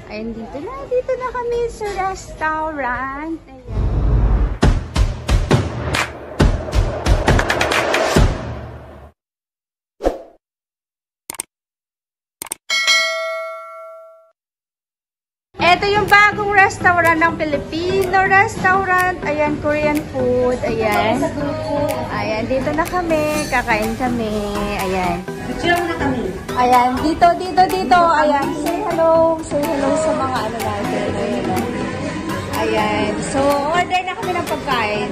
Ayun, dito na kami sa restaurant. Ayan. Ito yung bagong restaurant ng Filipino restaurant. Ayan, Korean food. Ayan. Ayan, dito na kami. Kakain kami. Ayan. Picture na kami. Ayan, dito. Ayan, say hello. Say hello sa mga ano natin. Ayan. Ayan. So, order na kami ng pagkain.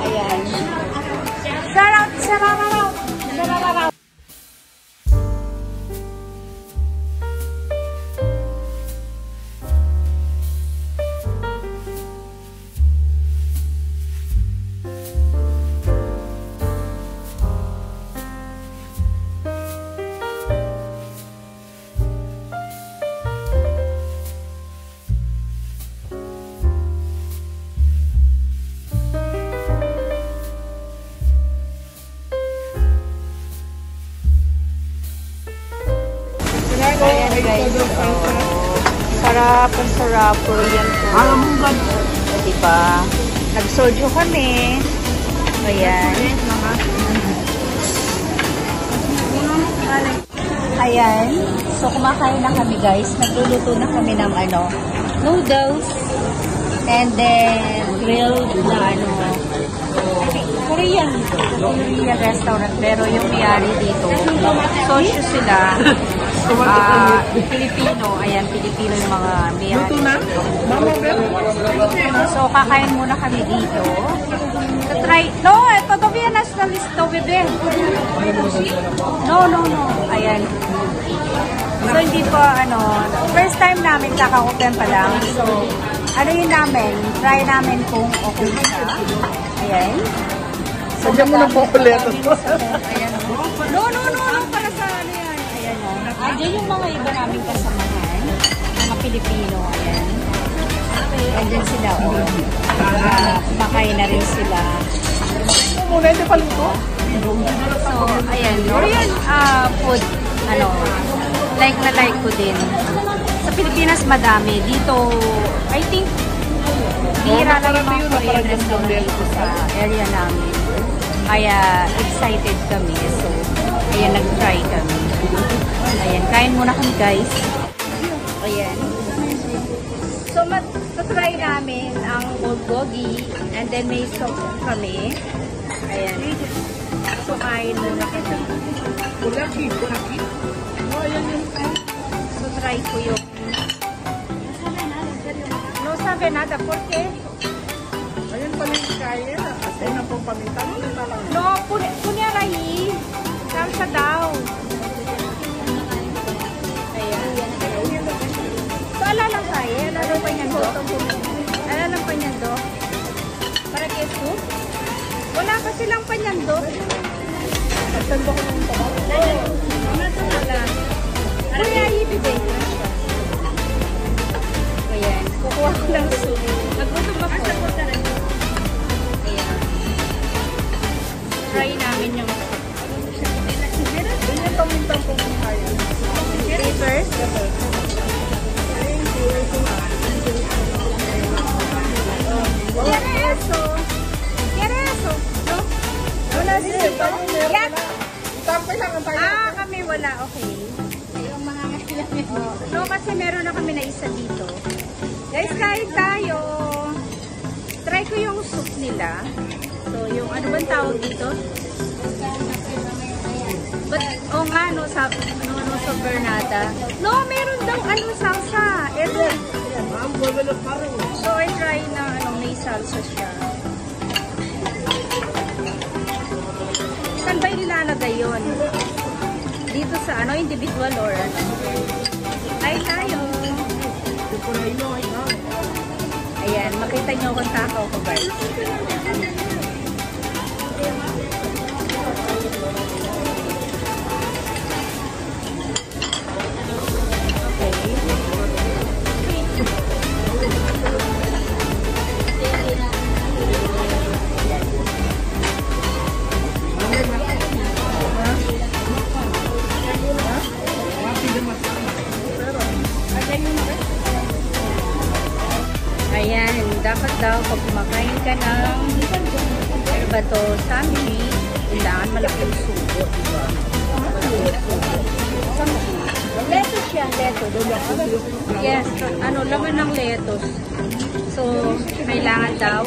Ayan. Sarap. Ayan guys. Ang sarap. Korean food. Diba? Nag-soju kami. Ayan. Ayan. So, kumakain na kami guys. Nagluluto na kami ng noodles. And then, grilled na Korean restaurant. Pero yung mayari dito, soju sila. Filipino. Ayan, Filipino yung mga mayari. Luto na? So, kakain muna kami dito. Try. No, ito todavía no está listo, bebé. No. Ayan. So, hindi pa, first time namin kaka-open pa lang. So, yun namin? Try namin kung okay siya. Ayan. So, diyan mo na po ulit. Ayan. No, para sa yan. Ayan o. Ayan yung mga iba namin kasamahan. Mga Pilipino. Ayan. Ayan sila o. Kumakain na rin sila. Muna, hindi pa luto. So, ayan. Korean food, like na like ko din. Sa Pilipinas, madami. Dito, I think, bihira lang yung mga Korean restaurant dito sa area namin. Kaya, excited kami. So, ayan, nag-try kami. Ayan, kain muna kami, guys. Ayan. So, matry namin ang bulgogi. And then, may soup kami. Ayan. So, kain muna kami. Bulaki. So, try ko yung no sabe nada, ¿por qué? Ayun pala yung kaya. Kasi na po paminta. No, punya rahi. Salsa daw. Ayan. So, lang tayo. Lang panyando. Para kay soup? Wala pa silang panyando. Pagtando ko ng tabaw. Wala. Kuya, ibibig. Ayan. Kukuha ko ng soup. Nagutom ako. Ayan. Try namin yung Hindi pamintang po ng kaya. papers. ¿Quiere eso? ¿No? Wala sila. Yan. Tampay lang ang tayo. Kami wala. Okay. No, kasi meron na kami na isa dito. Guys, kain tayo. Try ko yung soup nila. So, yung ano bang tawag dito? But, sa Bernata. No, meron daw salsa. Ito. So, I try na may salsa siya. Saan ba nilalagay yun? Dito sa individual or Kain tayo. Ayan, makita nyo kung takaw ko guys. Okay. Ayan, dapat daw pag kumakain ka ng ano ba to, samshi, kailangan malaking sugo, diba? Lettuce yan, lettuce. Yes, ano, laman ng lettuce. So, kailangan daw,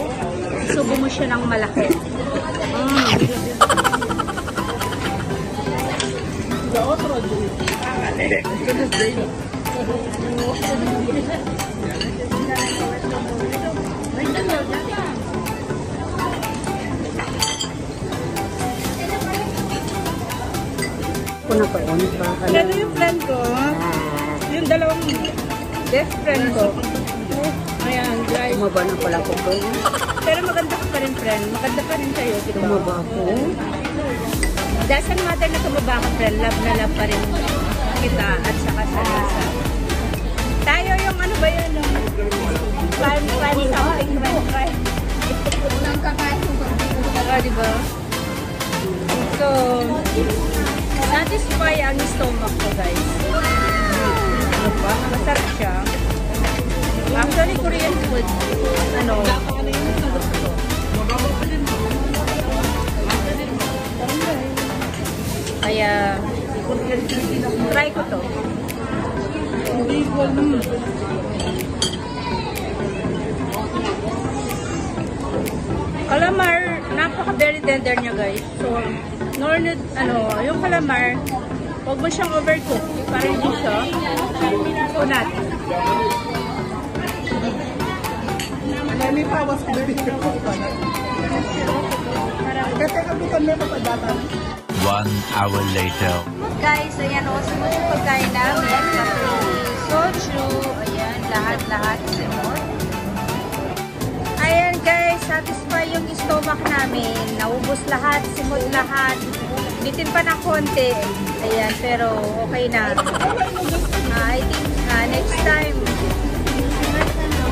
subo mo siya ng malaki. Kuna pa yun pa. Ito yung friend ko. Yung dalawang best friend ko. Ayan, guys. Tumaba na pala ko po. Pero maganda ka pa rin, friend. Maganda pa rin sa'yo, diba? Tumaba ko. Doesn't matter na tumaba ka, friend. Love na love pa rin kita at saka sa Lisa. Tayo yung ano ba yun? Fan something, friend. Unang kakain ko. Diba? So, satisfy ang stomach ko, guys. Masarap siya. Actually, Korean food. Ano? Kaya, try ko to. Calamar, napaka very tender niya, guys. So, nor need, ano, yung calamar, huwag mo siyang overcook para hindi siya kunat. Nalipawas ko din yung kunat. Kasi kabukan mo papadatan. 1 hour later. Guys, ayan o, sunod yung pagkain namin. Kape, soju, ayan, lahat-lahat. Ayan guys, satisfy yung stomach namin. Naubos lahat, simot lahat. Bitin pa ng konti. Ayan, pero okay na. I think next time,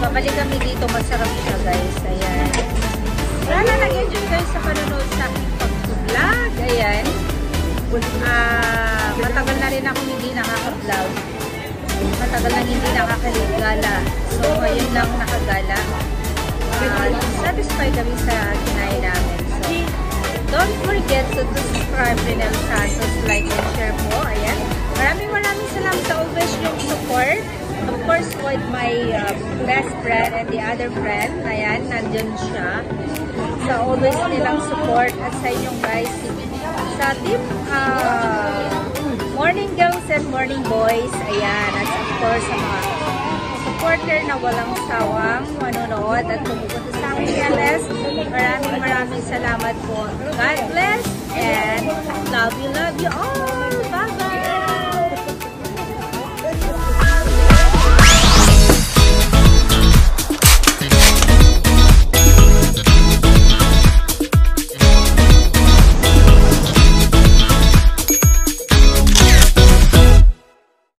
babalik kami dito. Masarap siya guys. Ayan. Sana nag-enjoy kayo sa panonood sa aking pag-vlog. Ayan. Matagal na rin ako hindi nakaka-vlog. Matagal na hindi nakakagala. So, ngayon lang nakagala. Satisfied kami sa kinain namin. So, don't forget to subscribe rin ang Santos, like and share po. Ayan. Maraming salamat sa always yung support. Of course, with my best friend and the other friend. Ayan, nandun siya. Sa always nilang support at sa inyong guys. Sa team morning girls and morning boys. Ayan. At of course, sa mga supporter na walang sawang manonood at pumupunta sa aking LS. Maraming salamat po. God bless and love you all. Bye!